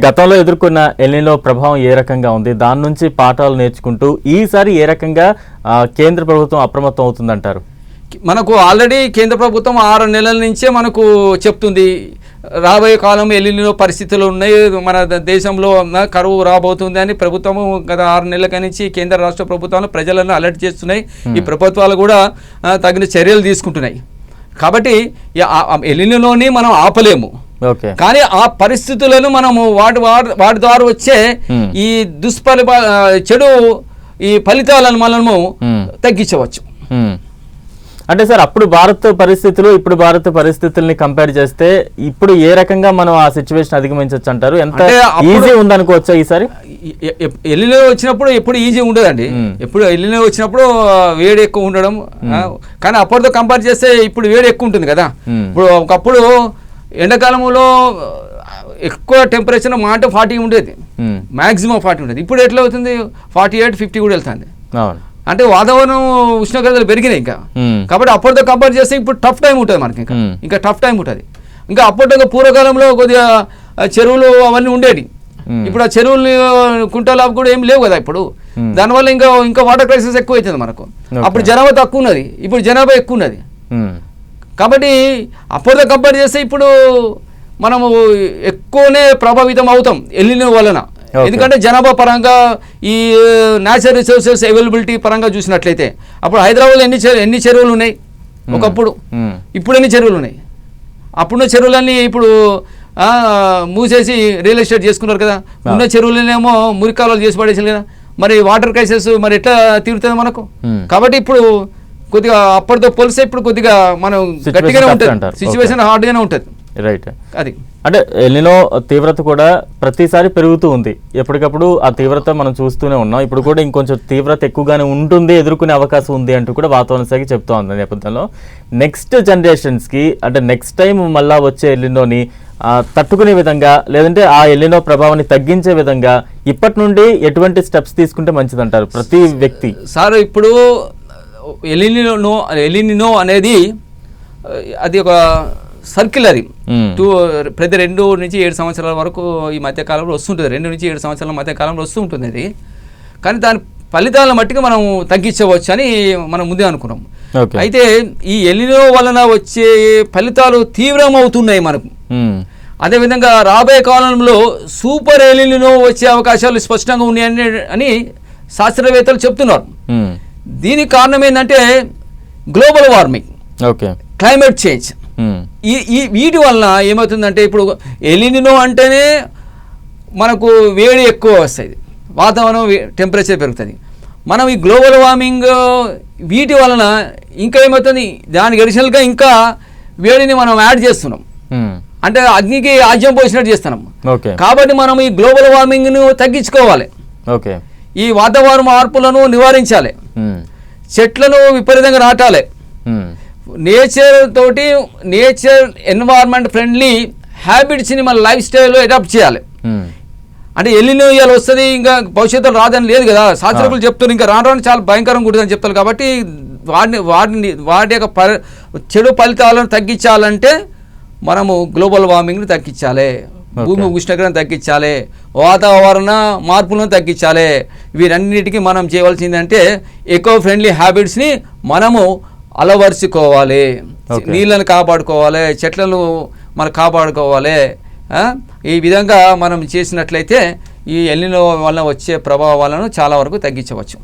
గతంలో ఎదుర్కొన్న ఎల్నినో ప్రభావం ఏ రకంగా ఉంది, దాని నుంచి పాఠాలు నేర్చుకుంటూ ఈసారి ఏ రకంగా కేంద్ర ప్రభుత్వం అప్రమత్తం అవుతుందంటారు? మనకు ఆల్రెడీ కేంద్ర ప్రభుత్వం 6 నెలల నుంచే మనకు చెప్తుంది రాబోయే కాలం ఎల్నినో పరిస్థితులు ఉన్నాయి, మన దేశంలో కరువు రాబోతుంది అని ప్రభుత్వము గత 6 నెలల నుంచి కేంద్ర రాష్ట్ర ప్రభుత్వాలు ప్రజలను అలర్ట్ చేస్తున్నాయి. ఈ ప్రభుత్వాలు కూడా తగిన చర్యలు తీసుకుంటున్నాయి. కాబట్టి ఎల్నినోని మనం ఆపలేము, కానీ ఆ పరిస్థితులను మనము వాటి ద్వారా వచ్చే ఈ చెడు ఈ ఫలితాలను మనము తగ్గించవచ్చు. అంటే సార్, అప్పుడు భారత్ పరిస్థితులు ఇప్పుడు భారత్ పరిస్థితుల్ని కంపేర్ చేస్తే ఇప్పుడు ఏ రకంగా మనం ఆ సిచ్యువేషన్ అధిగమించవచ్చు అంటారు? ఎంత ఈజీ ఉందనుకోవచ్చా ఈసారి? ఎల్నినో వచ్చినప్పుడు ఎప్పుడు ఈజీ ఉండదండి. ఎప్పుడు ఎల్నినో వచ్చినప్పుడు వేడి ఎక్కువ ఉండడం, కానీ అప్పటితో కంపేర్ చేస్తే ఇప్పుడు వేడి ఎక్కువ ఉంటుంది కదా. ఇప్పుడు ఒకప్పుడు ఎండాకాలంలో ఎక్కువ టెంపరేచర్ మాట 40 ఉండేది, మాక్సిమం 40 ఉండేది. ఇప్పుడు ఎట్లా అవుతుంది? 48, 50 కూడా వెళ్తుంది. అంటే వాతావరణం ఉష్ణోగ్రతలు పెరిగినాయి ఇంకా. కాబట్టి అప్పటితో కంపేర్ చేస్తే ఇప్పుడు టఫ్ టైం ఉంటుంది మనకి, ఇంకా టఫ్ టైం ఉంటుంది. ఇంకా అప్పట్లో పూర్వకాలంలో కొద్దిగా చెరువులు అవన్నీ ఉండేవి. ఇప్పుడు ఆ చెరువులు కుంటలు కూడా ఏం లేవు కదా ఇప్పుడు. దానివల్ల ఇంకా వాటర్ క్రైసిస్ ఎక్కువ అవుతుంది మనకు. అప్పుడు జనాభా తక్కువ ఉన్నది, ఇప్పుడు జనాభా ఎక్కువ ఉన్నది. కాబట్టి అప్పటితో కంపేర్ చేస్తే ఇప్పుడు మనము ఎక్కువనే ప్రభావితం అవుతాం ఎల్నినో వలన. ఎందుకంటే జనాభా పరంగా ఈ న్యాచురల్ రిసోర్సెస్ అవైలబిలిటీ పరంగా చూసినట్లయితే అప్పుడు హైదరాబాద్లో ఎన్ని చెరువులు ఉన్నాయి ఒకప్పుడు, ఇప్పుడు ఎన్ని చెరువులు ఉన్నాయి? అప్పుడున్న చెరువులన్నీ ఇప్పుడు మూసేసి రియల్ ఎస్టేట్ చేసుకున్నారు కదా. ఉన్న చెరువులనేమో మురికాలు చేసి పడేసారు కదా. మరి వాటర్ క్రైసిస్ మరి ఎట్లా తీరుతుంది మనకు? కాబట్టి ఇప్పుడు కొద్దిగా అప్పటితో పోలిస్తే ఇప్పుడు కొద్దిగా మనం గట్టిగానే ఉంటుంది, సిచ్యువేషన్ హార్డ్గానే ఉంటుంది. రైట్. అది అంటే ఎల్నినో తీవ్రత కూడా ప్రతిసారి పెరుగుతూ ఉంది, ఎప్పటికప్పుడు ఆ తీవ్రత మనం చూస్తూనే ఉన్నాం. ఇప్పుడు కూడా ఇంకొంచెం తీవ్రత ఎక్కువగానే ఉంటుంది, ఎదుర్కొనే అవకాశం ఉంది అంటూ కూడా వాతావరణ శాఖ చెప్తా ఉంది. నేపథ్యంలో నెక్స్ట్ జనరేషన్స్కి అంటే నెక్స్ట్ టైం మళ్ళా వచ్చే ఎల్నినోని తట్టుకునే విధంగా, లేదంటే ఆ ఎల్నినో ప్రభావాన్ని తగ్గించే విధంగా ఎటువంటి స్టెప్స్ తీసుకుంటే మంచిదంటారు ప్రతి వ్యక్తి? సార్, ఇప్పుడు ఎల్నినో అనేది అది ఒక సర్క్యులర్. ప్రతి 2 నుంచి 7 సంవత్సరాల వరకు ఈ మధ్యకాలంలో వస్తుంటుంది, 2 నుంచి 7 సంవత్సరాల మధ్యకాలంలో వస్తూ ఉంటుంది అది. కానీ దాని ఫలితాలను మట్టికి మనం తగ్గించవచ్చు అని మనం ముందే అనుకున్నాం. అయితే ఈ ఎల్నినో వలన వచ్చే ఫలితాలు తీవ్రమవుతున్నాయి మనకు. అదేవిధంగా రాబోయే కాలంలో సూపర్ ఎల్నినో వచ్చే అవకాశాలు స్పష్టంగా ఉన్నాయని అని శాస్త్రవేత్తలు చెప్తున్నారు. దీనికి కారణం ఏంటంటే గ్లోబల్ వార్మింగ్, క్లైమేట్ చేంజ్. వీటి వలన ఏమవుతుందంటే ఇప్పుడు ఎల్నినో అంటేనే మనకు వేడి ఎక్కువ వస్తుంది, వాతావరణం టెంపరేచర్ పెరుగుతుంది. మనం ఈ గ్లోబల్ వార్మింగ్ వీటి వలన ఇంకా ఏమవుతుంది, దానికి అడిషనల్గా ఇంకా వేడిని మనం యాడ్ చేస్తున్నాం. అంటే అగ్నికి ఆజ్యం పోసినట్టు చేస్తున్నాం. కాబట్టి మనం ఈ గ్లోబల్ వార్మింగ్ను తగ్గించుకోవాలి, ఈ వాతావరణ మార్పులను నివారించాలి, చెట్లను విపరీతంగా నాటాలి, నేచర్ ఎన్వైరన్మెంట్ ఫ్రెండ్లీ హ్యాబిట్స్ని మన లైఫ్ స్టైల్లో అడాప్ట్ చేయాలి. అంటే ఎల్నినో ఇవాళ వస్తుంది, ఇంకా భవిష్యత్తులో రాదని లేదు కదా. శాస్త్రజ్ఞులు చెప్తున్నారు ఇంకా రాను చాలా భయంకరంగా ఉంటుందని చెప్తారు. కాబట్టి వాటి యొక్క చెడు ఫలితాలను తగ్గించాలంటే మనము గ్లోబల్ వార్మింగ్ని తగ్గించాలి, భూమి ఉష్ణోగ్రతను తగ్గించాలి, వాతావరణ మార్పులను తగ్గించాలి. వీరన్నిటికీ మనం చేయవలసిందంటే ఎకో ఫ్రెండ్లీ హ్యాబిట్స్ని మనము అలవర్చుకోవాలి, నీళ్ళను కాపాడుకోవాలి, చెట్లను మనం కాపాడుకోవాలి. ఈ విధంగా మనం చేసినట్లయితే ఈ ఎల్నినో వల్ల వచ్చే ప్రభావాలను చాలా వరకు తగ్గించవచ్చు.